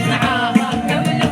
نعاها كمل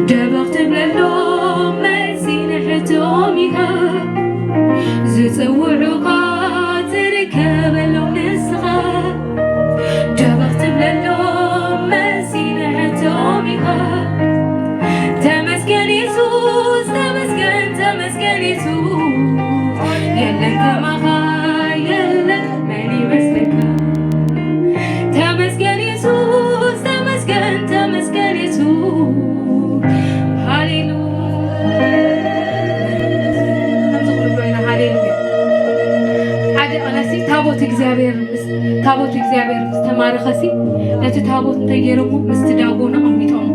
دبغت بلالو ما يزين حتو زتصوعوك تركبلهم نسخة جبخت بلالهم مسينعتهم إيها تمسكن يسوس تمسكن يسوس يلا كما يلا ماني مسلكا تمسكن يسوس تمسكن يسوس هاليلويا ታቦት እግዚአብሔር ዝተማረኸሲ ነቲ ታቦት እንታይ ገይሮሞ ምስ ዳጎን ኣሚጦሞ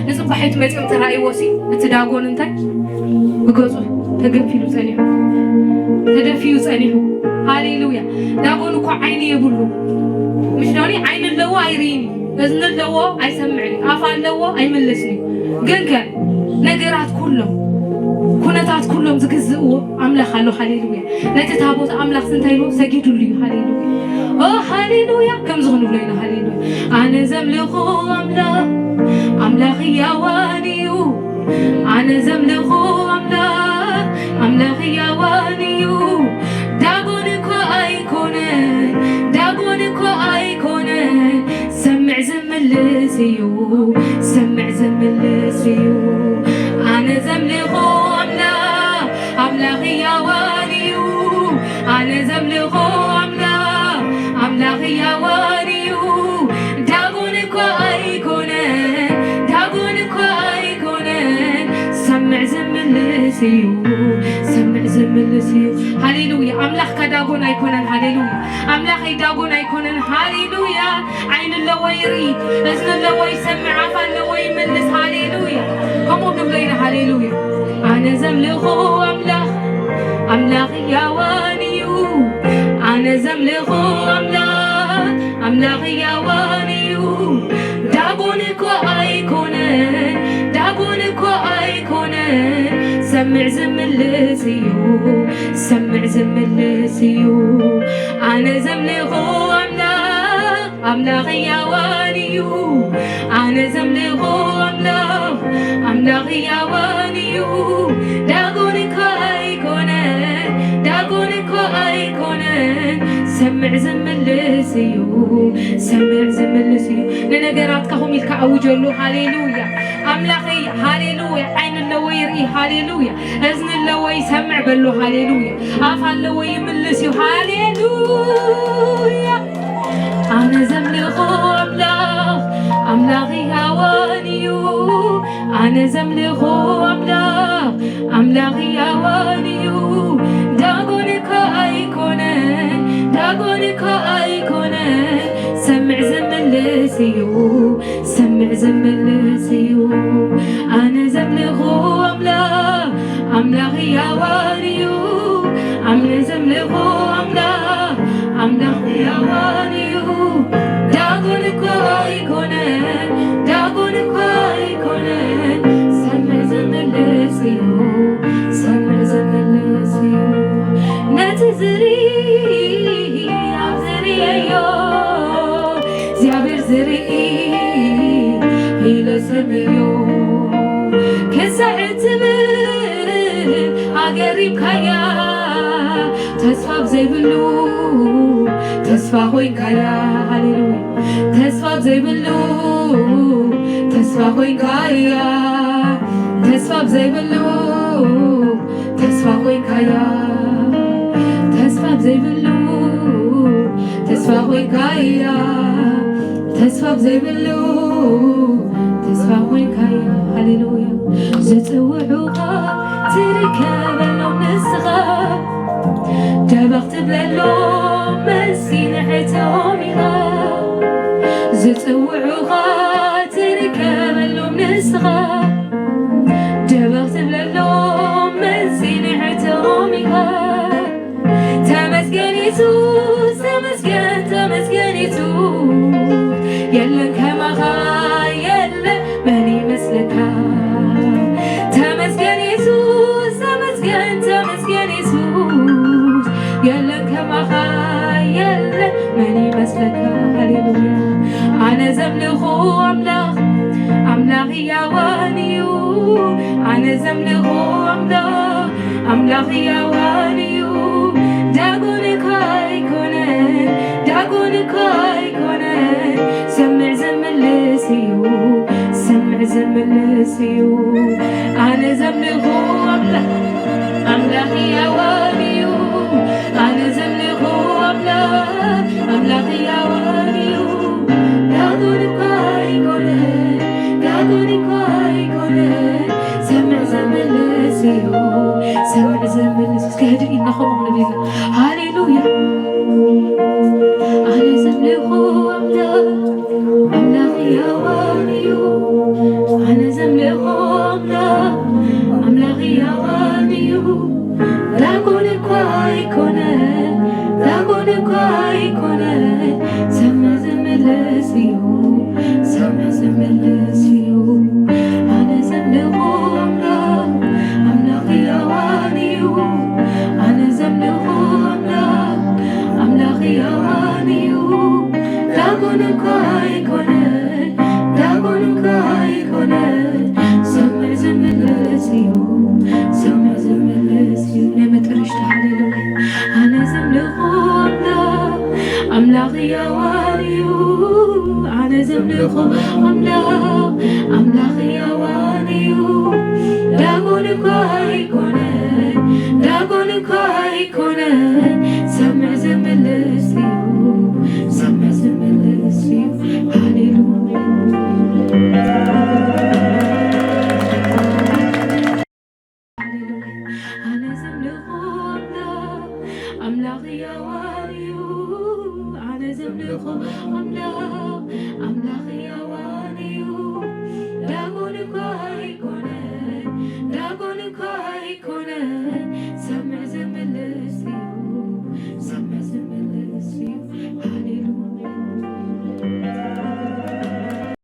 ንፅባሒት መፅኦም ተራእይዎሲ እቲ ዳጎን እንታይ ብገፁ ተደፊዩ ፀኒሑ ሃሌሉያ ዳጎን እኮ ዓይኒ የብሉ ምሽናኒ ዓይኒ ኣለዎ ኣይርኢኒ እዝኒ ኣለዎ ኣይሰምዕኒ ኣፍ ኣለዎ ኣይመለስኒ ግን ከ ነገራት ኩሎም ኩነታት ኩሎም ዝግዝእዎ ኣምላኽ ኣሎ ሃሌሉያ ነቲ ታቦት ኣምላኽ እንታይ ኢሉ ሰጊዱሉ እዩ ሃሌሉያ ሃሌሉያ ከም ዝኽንብሎ ኢና ሃሌሉያ ኣነ ዘምልኾ ኣምላኽ ሕያዋን እዩ ኣነ ዘምልኾ ኣምላኽ ሕያዋን እዩ ዳጎን እኮ ኣይኮነን ሰምዕ ዝምልስ እዩ ኣነ ዘምልኾ ኣምላኽ ሕያዋን እዩ ኣነ ዘምልኾ ኣምላኽ ሕያዋን እዩ ዳጎን እኮ ኣይኮነን ሰምዕ ዝምልስ እዩ ሃሌሉያ ኣምላኽ ከዳጎን ኣይኮነን ሃሌሉያ ኣምላኸይ ዳጎን ኣይኮነን ሃሌሉያ ዓይኒ ኣለዎ ይርኢ እዝኒ ኣለዎ ይሰምዕ ኣፍ ኣለዎ ይምልስ ሃሌሉያ ከምኡ ንብሎ ኢና ሃሌሉያ ኣነ ዘምልኾ ኣምላኽ ሕያዋን እዩ ኣነ ዘምልኾ ኣምላኽ ሕያዋን እዩ ዳጎን እኮ ኣይኮነን ሰምዕ ዝምልስ እዩ ኣነ ዘምልኾ ኣምላኽ ሕያዋን እዩ ኣነ ዘምልኾ ኣምላኽ ሕያዋን እዩ ዳጎን እኮ ኣይኮነን ሰምዕ ዝምልስ እዩ ንነገራትካኹም ኢልካ ኣውጀሉ ሃሌሉያ ኣምላኸይ ሃሌሉያ ዓይኒ ኣለዎ ይርኢ ሃሌሉያ እዝኒ ኣለዎ ይሰምዕ በሎ ሃሌሉያ ኣፍ ኣለዎ ይምልስ እዩ ሃሌሉያ ኣነ ዘምልኾ ኣምላኽ ሕያዋን እዩ ኣነ ዘምልኾ ኣምላኽ ሕያዋን እዩ ዳጎን እኮ ኣይኮነን ሰምዕ ዝምልስ እዩ ኣነ ዘምልኾ ኣምላኽ ሕያዋን እዩ ኣነ ዘምልኾ ኣምላኽ ሕያዋን እዩ ዳጎን እኮ ኣይኮነን ሰምዕ ዝምልስ እዩ ነቲ ዝርኢ ኣብ ዝርአዮ እግዚኣብሔር ዝርኢ ኢለ ሰምዮ ክሳዕ ትብል ኣገሪብካያ ተስፋ ብዘይብሉ ተስፋ ኮይንካያ ሃሌሉያ ተስፋ ብዘይብሉ ተስፋ ኮይንካያ ተስፋ ብዘይብሉ ተስፋ ኮይንካያ ተስፋ ብዘይብሉ ተስፋ ኮይንካያ ተስፋ ብዘይብሉ ተስፋ ኮይንካያ ሃሌሉያ ዝፅውዑኻ ትርከበሎም ንስኻ ደበኽ ትብለሎም መሲንዕቶም ኢኻ ዝፅውዑኻ ትርከበሎም ንስኻ ደበኽ ትብለሎም መሲንዕቶም ኢኻ ተመስገን ኢየሱስ ተመስገን ኢየሱስ የለን ከማኻ የለን መን ይመስለካ ተመስገን ኢየሱስ ተመስገን ኢየሱስ የለን ከማኻ የለን መን ይመስለካ ሃሌሉያ ኣነ ዘምልኾ ኣምላኽ ሕያዋን እዩ ኣነ ዘምልኾ ኣምላኽ ሕያዋን እዩ سمع زملسيو أنا زملغو أملاك يا واليو أنا زملغو أملاك يا واليو دادوني كاي كونه سمع زملسيو سمع زملسيو كهدي إنا خمغ نبينا هاليلويا أنا زملغو أملاك يا واليو أنا زملغو أملاك يا واليو داغوني كاي كونه سمع زملسيو أنا زملغو أملاك يا واليو أنا زملغو أملاك يا واليو داغوني كاي كونه سمع زملسيو نعمة رشد هاليلويا أنا زملغو أملاك يا واليو أنا زملغو أملاك يا واليو داغوني كاي كونه سمع زملسيو هاليلويا أنا زملغو أملاك يا واليو أنا زملغو أملاك يا واليو